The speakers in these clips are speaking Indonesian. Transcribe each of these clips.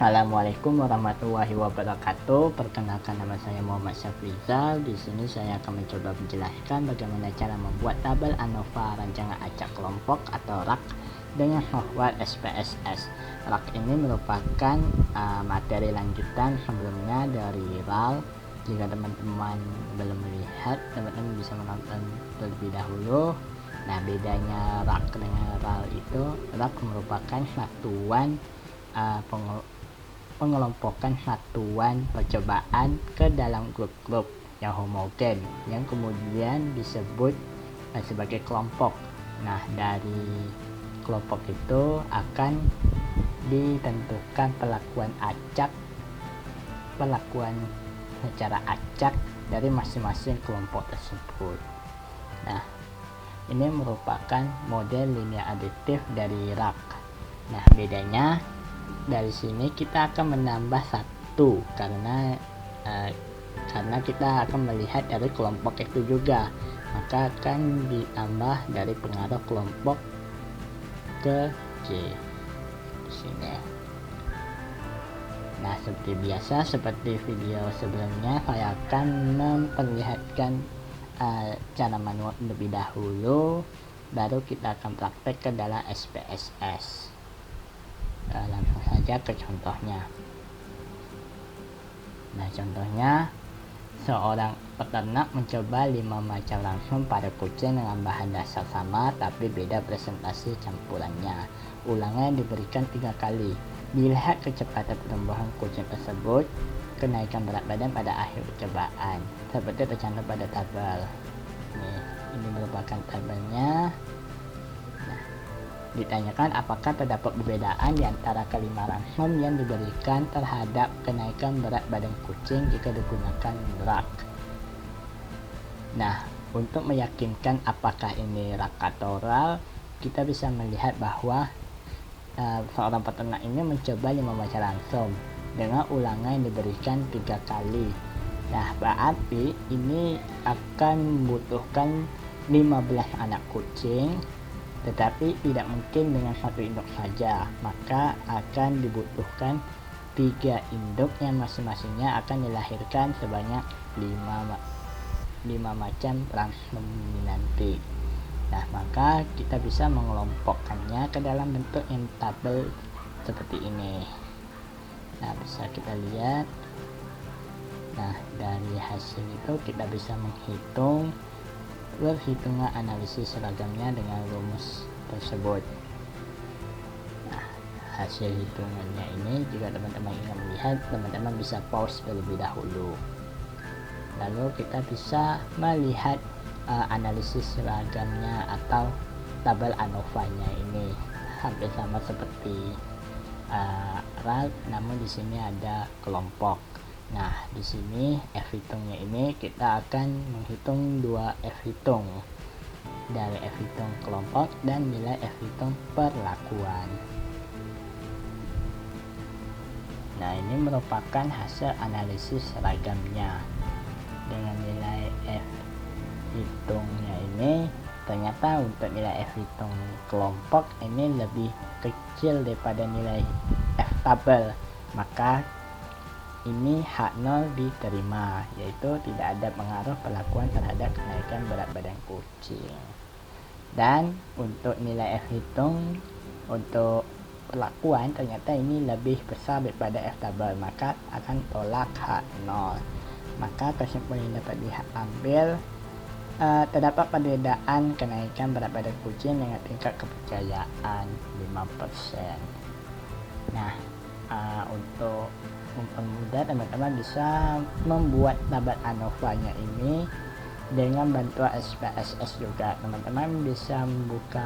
Assalamualaikum warahmatullahi wabarakatuh. Perkenalkan, nama saya Muhammad Syafrizal. Di sini saya akan mencoba menjelaskan bagaimana cara membuat tabel ANOVA rancangan acak kelompok atau RAK dengan software SPSS. RAK ini merupakan materi lanjutan sebelumnya dari RAL. Jika teman-teman belum melihat, teman-teman bisa menonton terlebih dahulu. Nah, bedanya RAK dengan RAL itu, RAK merupakan satuan pengelompokan satuan percobaan ke dalam grup-grup yang homogen yang kemudian disebut sebagai kelompok. Nah, dari kelompok itu akan ditentukan perlakuan secara acak dari masing-masing kelompok tersebut. Nah, ini merupakan model linear additif dari RAK. Nah, bedanya dari sini kita akan menambah satu karena kita akan melihat dari kelompok itu juga, maka akan ditambah dari pengaruh kelompok ke J di sini. Nah, seperti biasa, seperti video sebelumnya, saya akan memperlihatkan cara manual lebih dahulu, baru kita akan praktek ke dalam SPSS. Langsung saja ke contohnya. Nah, contohnya seorang peternak mencoba 5 macam langsung pada kucing dengan bahan dasar sama tapi beda presentasi campurannya. Ulangan diberikan 3 kali. Dilihat kecepatan pertumbuhan kucing tersebut, kenaikan berat badan pada akhir percobaan seperti tercantum pada tabel. Ini merupakan tabelnya. Ditanyakan apakah terdapat perbedaan di antara kelima ransom yang diberikan terhadap kenaikan berat badan kucing jika digunakan RAK. Nah, untuk meyakinkan apakah ini RAK atau RAL, kita bisa melihat bahwa seorang peternak ini mencoba 5 macam ransom dengan ulangan yang diberikan 3 kali. Nah, berarti ini akan membutuhkan 15 anak kucing, tetapi tidak mungkin dengan satu induk saja, maka akan dibutuhkan 3 induk yang masing-masingnya akan dilahirkan sebanyak 5 macam ransom nanti. Nah, maka kita bisa mengelompokkannya ke dalam bentuk yang tabel seperti ini. Nah, bisa kita lihat. Nah, dari hasil itu kita bisa menghitung perhitungan analisis seragamnya dengan rumus tersebut. Nah, hasil hitungannya ini jika teman-teman ingin melihat, teman-teman bisa pause terlebih dahulu. Lalu kita bisa melihat analisis seragamnya atau tabel ANOVA-nya ini hampir sama seperti RAL, namun di sini ada kelompok. Nah, di sini F hitungnya ini kita akan menghitung 2 F hitung dari F hitung kelompok dan nilai F hitung perlakuan. Nah, ini merupakan hasil analisis seragamnya. Dengan nilai F hitungnya ini, ternyata untuk nilai F hitung kelompok ini lebih kecil daripada nilai F tabel, maka ini H0 diterima, yaitu tidak ada pengaruh perlakuan terhadap kenaikan berat badan kucing. Dan untuk nilai F hitung untuk perlakuan ternyata ini lebih besar daripada F tabel, maka akan tolak H0. Maka kesimpulan yang dapat diambil, terdapat perbedaan kenaikan berat badan kucing dengan tingkat kepercayaan 5%. Nah, untuk mempermudah, teman-teman bisa membuat tabel ANOVA-nya ini dengan bantuan SPSS juga. Teman-teman bisa membuka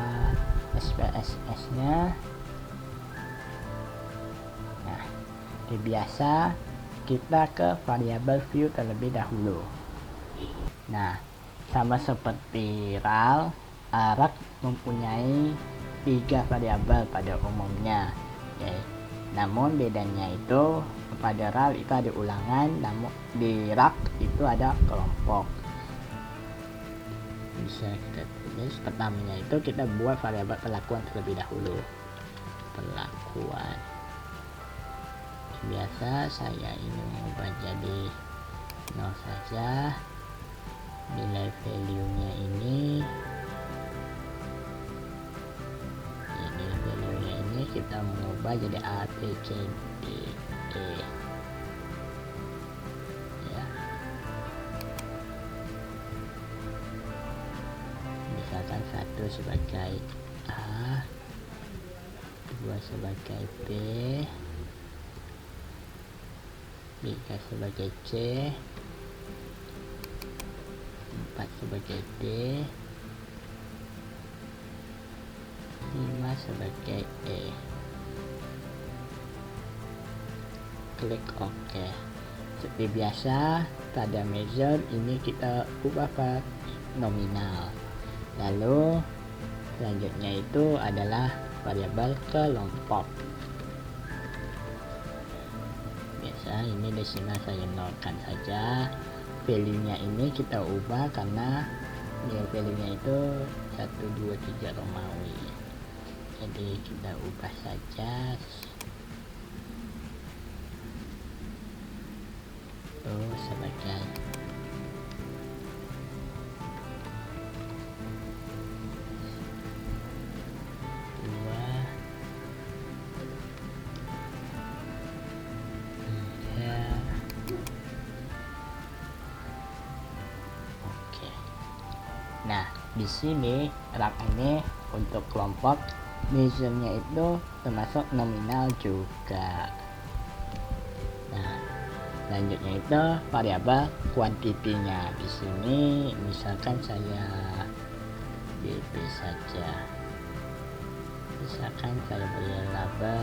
SPSS-nya. Nah, seperti biasa, kita ke variabel view terlebih dahulu. Nah, sama seperti RAL, RAK mempunyai 3 variabel pada umumnya, namun bedanya itu pada RAL itu ada ulangan, namun di RAK itu ada kelompok. Bisa kita tulis, pertamanya itu kita buat variabel perlakuan terlebih dahulu. Perlakuan. biasa saya ini mengubah jadi 0 saja. Nilai value nya ini kita mengubah jadi A, B, C, D, E ya. Misalkan 1 sebagai A, 2 sebagai B, 3 sebagai C, 4 sebagai D, 5 sebagai E. Klik OK. Seperti biasa pada measure ini kita ubah ke nominal. Lalu selanjutnya itu adalah variabel kelompok. Biasa ini desimal saya nolkan saja. Value nya ini kita ubah karena nilai value nya itu 1, 2, 3 Romawi. Jadi kita ubah saja sebagai Nah, di sini rak ini untuk kelompok measure-nya itu termasuk nominal juga. Nah, selanjutnya itu variabel kuantitinya. Di sini misalkan saya BP saja. Misalkan saya beri label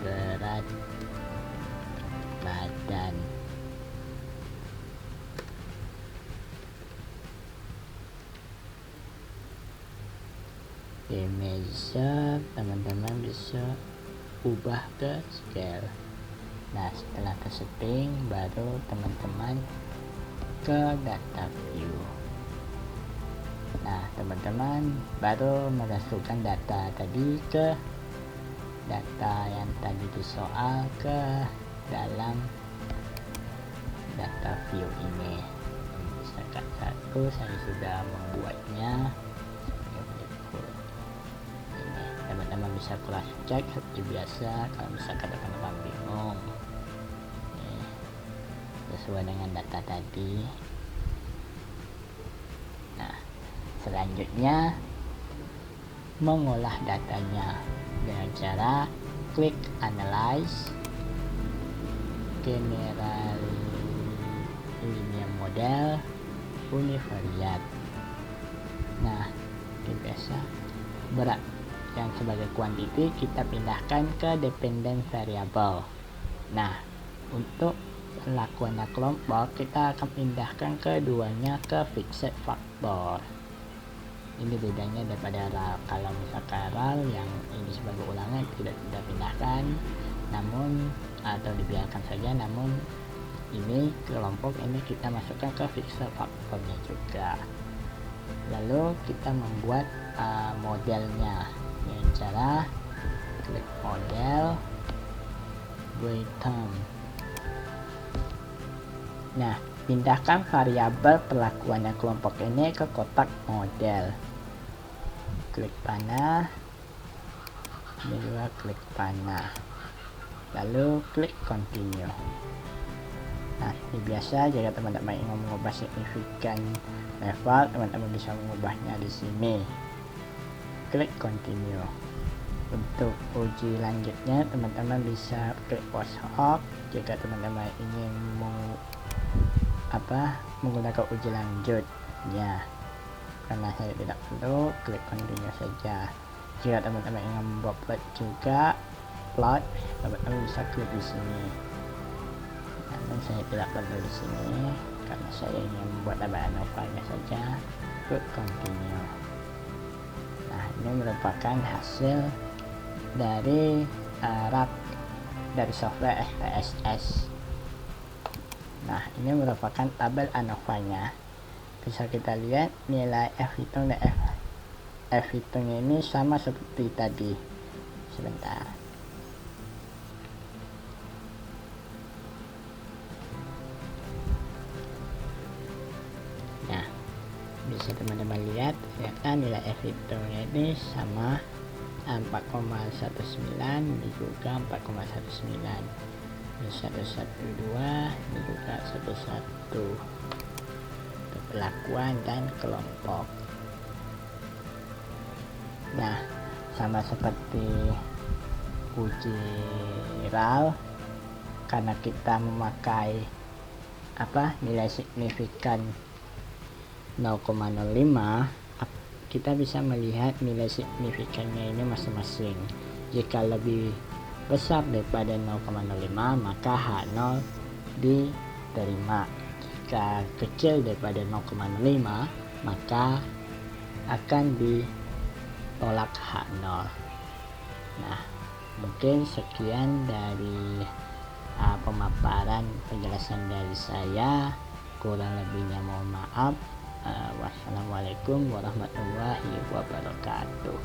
berat badan. Di measure teman-teman bisa ubah ke scale. Nah, setelah ke setting baru teman-teman ke data view. Nah, teman-teman baru memasukkan data tadi ke data yang tadi di soal ke dalam data view ini. Misalkan 1 saya sudah membuatnya. Teman-teman bisa cross check seperti biasa kalau misalkan teman-teman bingung. Sesuai dengan data tadi. Nah, selanjutnya mengolah datanya dengan cara klik analyze, general linear model, univariat. Nah, ini biasa berat yang sebagai quantity kita pindahkan ke dependent variable. Nah, untuk perlakuan kelompok kita akan pindahkan keduanya ke fixed factor. Ini bedanya daripada kalau misalkan RAL yang ini sebagai ulangan tidak kita pindahkan, namun atau dibiarkan saja, namun ini kelompok ini kita masukkan ke fixed factornya juga. Lalu kita membuat modelnya dengan cara klik model, return. Nah, pindahkan variabel perlakuannya kelompok ini ke kotak model. Klik panah, ini juga klik panah, lalu klik continue. Nah, ini biasa jika teman-teman ingin mengubah signifikan level, teman-teman bisa mengubahnya di sini. Klik continue. Untuk uji lanjutnya teman-teman bisa klik post op jika teman-teman ingin menggunakan uji lanjut ya. Karena saya tidak perlu, klik continue saja. Jika teman-teman ingin membuat plot juga, teman-teman bisa klik di sini. Namun saya tidak perlu di sini karena saya ingin membuat tabel ANOVA-nya saja. Klik continue. Nah, ini merupakan hasil dari rak dari software SPSS. Nah, ini merupakan tabel ANOVA-nya. Bisa kita lihat nilai F hitung dan F hitungnya ini sama seperti tadi. Sebentar. bisa teman-teman lihat, ternyata nilai F hitungnya ini sama 4,19, ini juga 4,19, ini 112, ini juga 11, perlakuan dan kelompok. Nah, sama seperti uji RAL, karena kita memakai nilai signifikan 0,05, kita bisa melihat nilai signifikannya ini masing-masing. Jika lebih besar daripada 0,05 maka H0 diterima. Jika kecil daripada 0,05 maka akan ditolak H0. Nah, mungkin sekian dari pemaparan penjelasan dari saya. Kurang lebihnya mohon maaf. Wassalamualaikum warahmatullahi wabarakatuh.